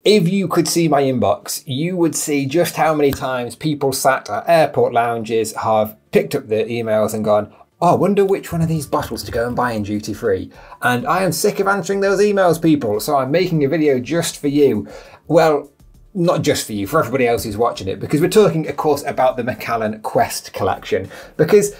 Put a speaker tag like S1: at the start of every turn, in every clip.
S1: If you could see my inbox, you would see just how many times people sat at airport lounges have picked up their emails and gone, oh, I wonder which one of these bottles to go and buy in duty free. And I am sick of answering those emails, people. So I'm making a video just for you. Well, not just for you, for everybody else who's watching it, because we're talking, of course, about the Macallan Quest Collection. Because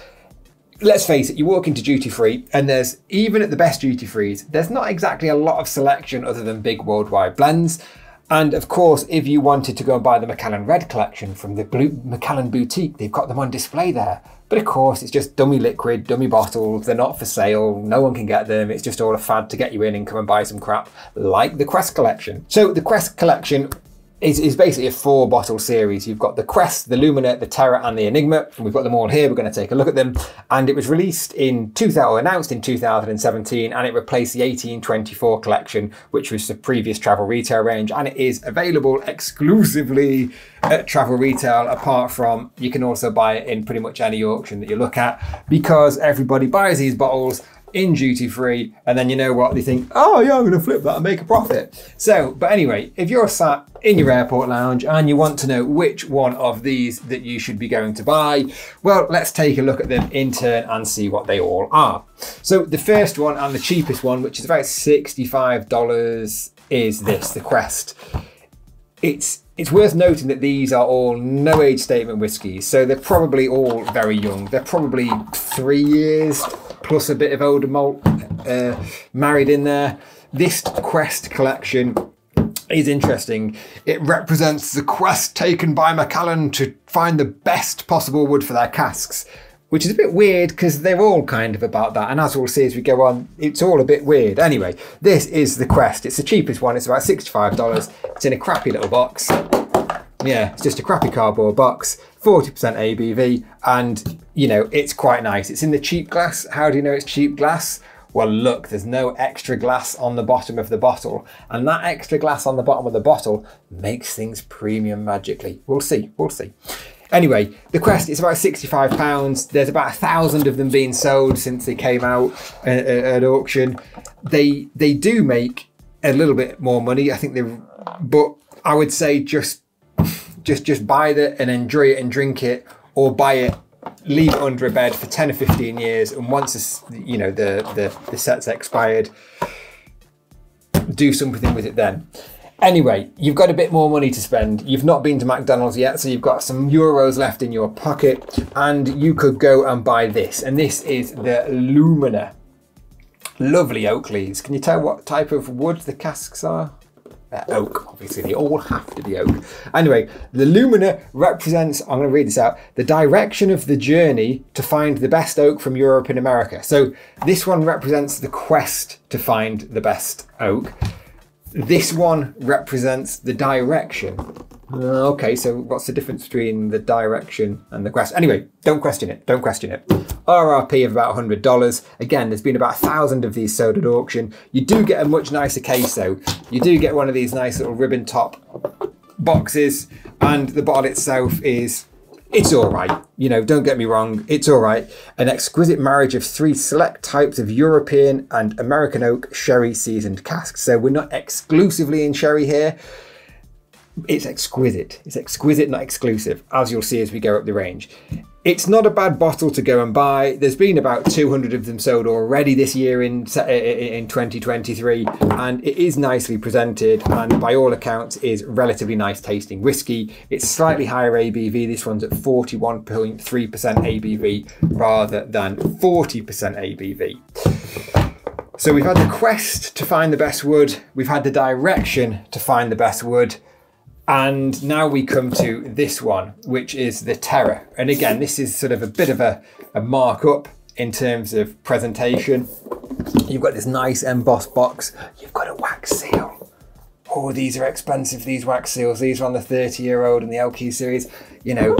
S1: let's face it, you walk into duty free and there's, even at the best duty frees, there's not exactly a lot of selection other than big worldwide blends. And of course, if you wanted to go and buy the Macallan Red Collection from the Macallan Boutique, they've got them on display there. But of course, it's just dummy liquid, dummy bottles. They're not for sale. No one can get them. It's just all a fad to get you in and come and buy some crap like the Quest Collection. So the Quest Collection is basically a 4-bottle series. You've got the Quest, the Lumina, the Terra and the Enigma, and we've got them all here. We're going to take a look at them. And it was released in announced in 2017, and it replaced the 1824 collection, which was the previous travel retail range, and it is available exclusively at travel retail. Apart from, you can also buy it in pretty much any auction that you look at, because everybody buys these bottles in duty free, and then you know what, they think, oh yeah, I'm gonna flip that and make a profit. So, but anyway, if you're sat in your airport lounge and you want to know which one of these that you should be going to buy, well, let's take a look at them in turn and see what they all are. So the first one and the cheapest one, which is about $65, is this, the Quest. It's worth noting that these are all no age statement whiskies, so they're probably all very young. They're probably 3 years plus a bit of older malt married in there. This Quest collection is interesting. It represents the quest taken by Macallan to find the best possible wood for their casks, which is a bit weird because they're all kind of about that. And as we'll see as we go on, it's all a bit weird. Anyway, this is the Quest. It's the cheapest one. It's about $65. It's in a crappy little box. Yeah, it's just a crappy cardboard box, 40% ABV, and you know, it's quite nice. It's in the cheap glass. How do you know it's cheap glass? Well, look, there's no extra glass on the bottom of the bottle, and that extra glass on the bottom of the bottle makes things premium magically. We'll see, we'll see. Anyway, the Quest is about £65. There's about 1,000 of them being sold since they came out at auction. They do make a little bit more money, I think but I would say just buy it and enjoy it and drink it, or buy it, leave it under a bed for 10 or 15 years, and once you know the set's expired, do something with it then. Anyway, you've got a bit more money to spend. You've not been to McDonald's yet, so you've got some euros left in your pocket, and you could go and buy this. And this is the Lumina. Lovely oak leaves. Can you tell what type of wood the casks are? Oak, obviously, they all have to be oak. Anyway, the Lumina represents, I'm going to read this out, the direction of the journey to find the best oak from Europe and America. So this one represents the quest to find the best oak. This one represents the direction. Okay, so what's the difference between the direction and the quest? Anyway, don't question it, don't question it. RRP of about $100. Again, there's been about 1,000 of these sold at auction. You do get a much nicer case though. You do get one of these nice little ribbon top boxes, and the bottle itself it's all right. You know, don't get me wrong, it's all right. An exquisite marriage of 3 select types of European and American oak sherry seasoned casks. So we're not exclusively in sherry here. It's exquisite. It's exquisite, not exclusive, as you'll see as we go up the range. It's not a bad bottle to go and buy. There's been about 200 of them sold already this year in 2023, and it is nicely presented, and by all accounts is relatively nice tasting whiskey. It's slightly higher ABV. This one's at 41.3% ABV rather than 40% ABV. So we've had the quest to find the best wood. We've had the direction to find the best wood. And now we come to this one, which is the Terra. And again, this is sort of a bit of a markup in terms of presentation. You've got this nice embossed box. You've got a wax seal. Oh, these are expensive, these wax seals. These are on the 30-year-old and the LQ series. You know,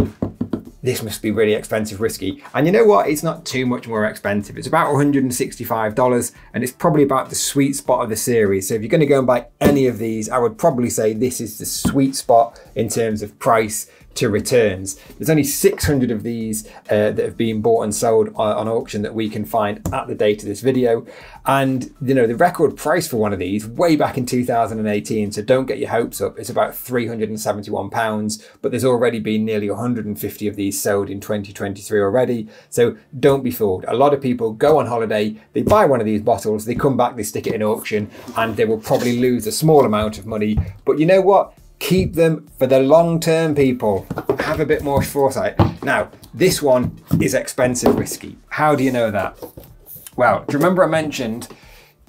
S1: this must be really expensive whiskey. And you know what? It's not too much more expensive. It's about $165, and it's probably about the sweet spot of the series. So if you're going to go and buy any of these, I would probably say this is the sweet spot in terms of price to returns. There's only 600 of these that have been bought and sold on auction that we can find at the date of this video. And you know, the record price for one of these way back in 2018, so don't get your hopes up, it's about £371, but there's already been nearly 150 of these sold in 2023 already. So don't be fooled. A lot of people go on holiday, they buy one of these bottles, they come back, they stick it in auction, and they will probably lose a small amount of money. But you know what? Keep them for the long term, people. Have a bit more foresight. Now, this one is expensive whiskey. How do you know that? Well, do you remember I mentioned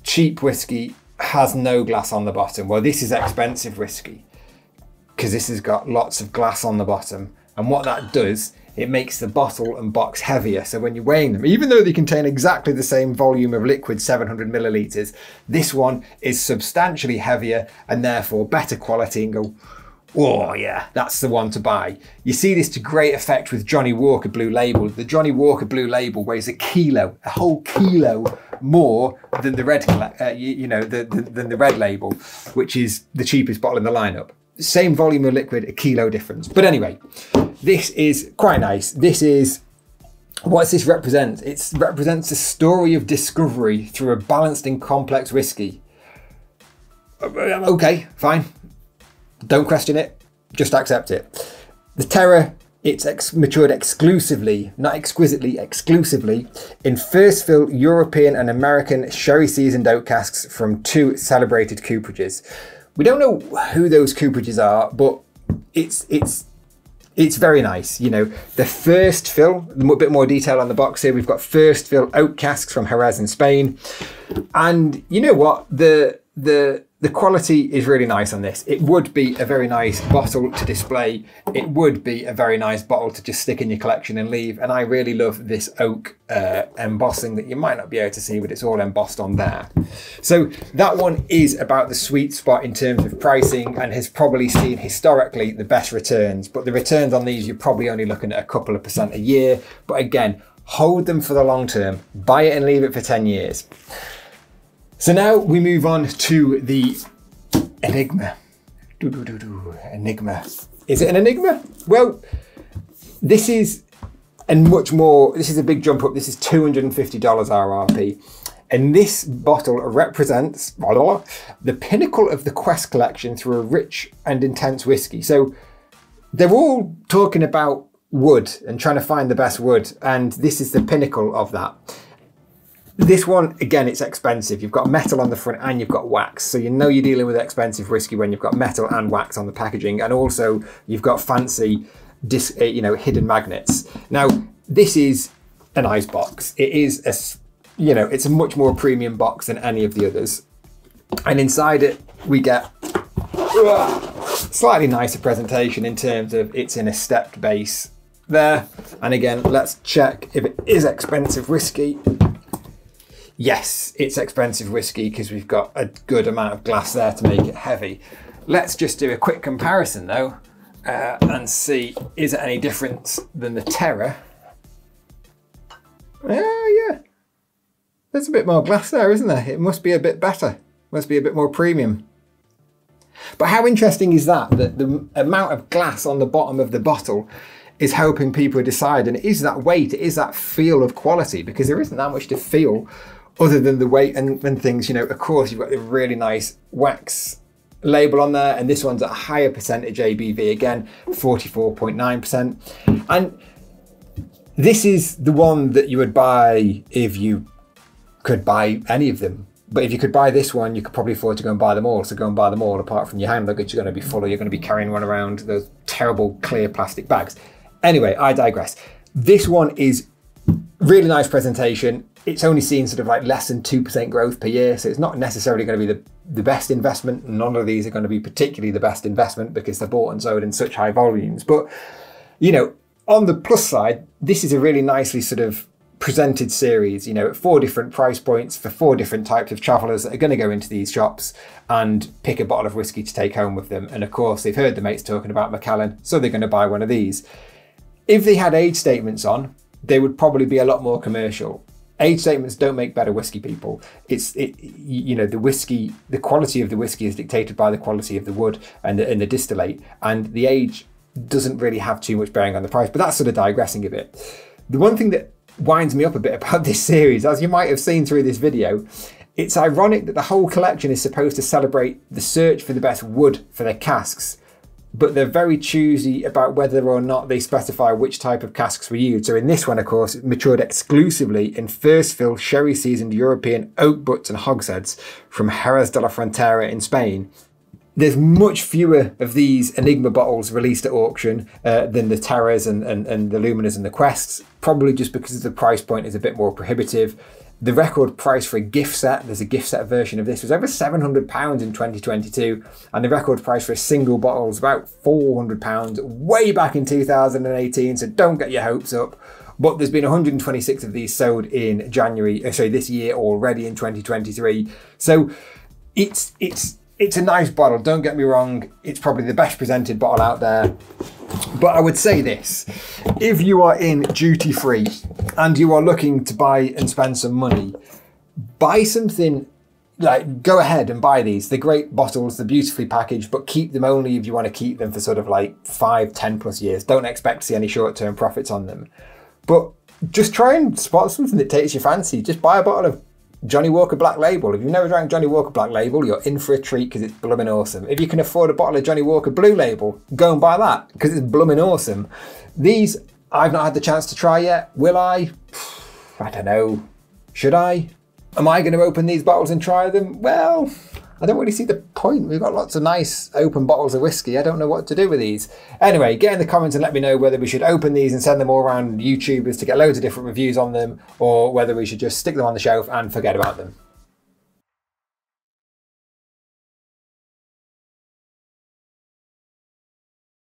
S1: cheap whiskey has no glass on the bottom? Well, this is expensive whiskey because this has got lots of glass on the bottom. And what that does, it makes the bottle and box heavier. So when you're weighing them, even though they contain exactly the same volume of liquid, 700 millilitres, this one is substantially heavier and therefore better quality, and go, oh yeah, that's the one to buy. You see this to great effect with Johnnie Walker Blue Label. The Johnnie Walker Blue Label weighs a whole kilo more than the red, than the red label, which is the cheapest bottle in the lineup. Same volume of liquid, a kilo difference. But anyway, this is quite nice. This is, what this represents? It represents a story of discovery through a balanced and complex whiskey. Okay, fine. Don't question it, just accept it. The Terra, it's matured exclusively, not exquisitely, exclusively, in first fill European and American sherry seasoned oak casks from 2 celebrated cooperages. We don't know who those cooperages are, but it's very nice. You know, the first fill, a bit more detail on the box here. We've got first fill oak casks from Jerez in Spain. And you know what? The quality is really nice on this. It would be a very nice bottle to display. It would be a very nice bottle to just stick in your collection and leave. And I really love this oak embossing that you might not be able to see, but it's all embossed on there. So that one is about the sweet spot in terms of pricing and has probably seen historically the best returns. But the returns on these, you're probably only looking at a couple of % a year. But again, hold them for the long term. Buy it and leave it for 10 years. So now we move on to the Enigma. Enigma. Is it an Enigma? Well, this is a big jump up. This is $250 RRP. And this bottle represents the pinnacle of the Quest collection through a rich and intense whiskey. So they're all talking about wood and trying to find the best wood. And this is the pinnacle of that. This one, again, it's expensive. You've got metal on the front and you've got wax. So you know you're dealing with expensive whiskey when you've got metal and wax on the packaging. And also you've got fancy, hidden magnets. Now, this is an ice box. It is it's a much more premium box than any of the others. And inside it, we get slightly nicer presentation in terms of it's in a stepped base there. And again, let's check if it is expensive whiskey. Yes, it's expensive whiskey because we've got a good amount of glass there to make it heavy. Let's just do a quick comparison though and see, is it any different than the Terra? Yeah, there's a bit more glass there, isn't there? It must be a bit better, must be a bit more premium. But how interesting is that the amount of glass on the bottom of the bottle is helping people decide, and it is that weight, it is that feel of quality, because there isn't that much to feel other than the weight and things. You know, of course, you've got the really nice wax label on there, and this one's at a higher percentage ABV, again, 44.9%. And this is the one that you would buy if you could buy any of them. But if you could buy this one, you could probably afford to go and buy them all. So go and buy them all, apart from your hand luggage, you're going to be full, or you're going to be carrying one around those terrible clear plastic bags. Anyway, I digress. This one is really nice presentation. It's only seen sort of like less than 2% growth per year. So it's not necessarily going to be the best investment. None of these are going to be particularly the best investment because they're bought and sold in such high volumes. But, you know, on the plus side, this is a really nicely sort of presented series, you know, at 4 different price points for 4 different types of travellers that are going to go into these shops and pick a bottle of whiskey to take home with them. And of course, they've heard the mates talking about Macallan, so they're going to buy one of these. If they had age statements on, they would probably be a lot more commercial. Age statements don't make better whiskey, people. You know, the whiskey, the quality of the whiskey is dictated by the quality of the wood and the distillate, and the age doesn't really have too much bearing on the price, but that's sort of digressing a bit. The one thing that winds me up a bit about this series, as you might have seen through this video, it's ironic that the whole collection is supposed to celebrate the search for the best wood for their casks, but they're very choosy about whether or not they specify which type of casks were used. So in this one, of course, it matured exclusively in first fill sherry seasoned European oak butts and hogsheads from Jerez de la Frontera in Spain. There's much fewer of these Enigma bottles released at auction than the Terras and the Luminas and the Quests, probably just because the price point is a bit more prohibitive. The record price for a gift set, there's a gift set version of this, was over £700 in 2022, and the record price for a single bottle was about £400 way back in 2018, so don't get your hopes up. But there's been 126 of these sold in this year already in 2023. So it's a nice bottle, don't get me wrong. It's probably the best presented bottle out there. But I would say this, if you are in duty free and you are looking to buy and spend some money, buy something, like go ahead and buy these. They're great bottles, they're beautifully packaged, but keep them only if you want to keep them for sort of like 5, 10 plus years. Don't expect to see any short-term profits on them. But just try and spot something that takes your fancy. Just buy a bottle of Johnny Walker Black Label. If you've never drank Johnny Walker Black Label, you're in for a treat because it's blooming awesome. If you can afford a bottle of Johnny Walker Blue Label, go and buy that because it's blooming awesome. These, I've not had the chance to try yet. Will I? I don't know. Should I? Am I going to open these bottles and try them? Well, I don't really see the point. We've got lots of nice open bottles of whiskey. I don't know what to do with these. Anyway, get in the comments and let me know whether we should open these and send them all around YouTubers to get loads of different reviews on them, or whether we should just stick them on the shelf and forget about them.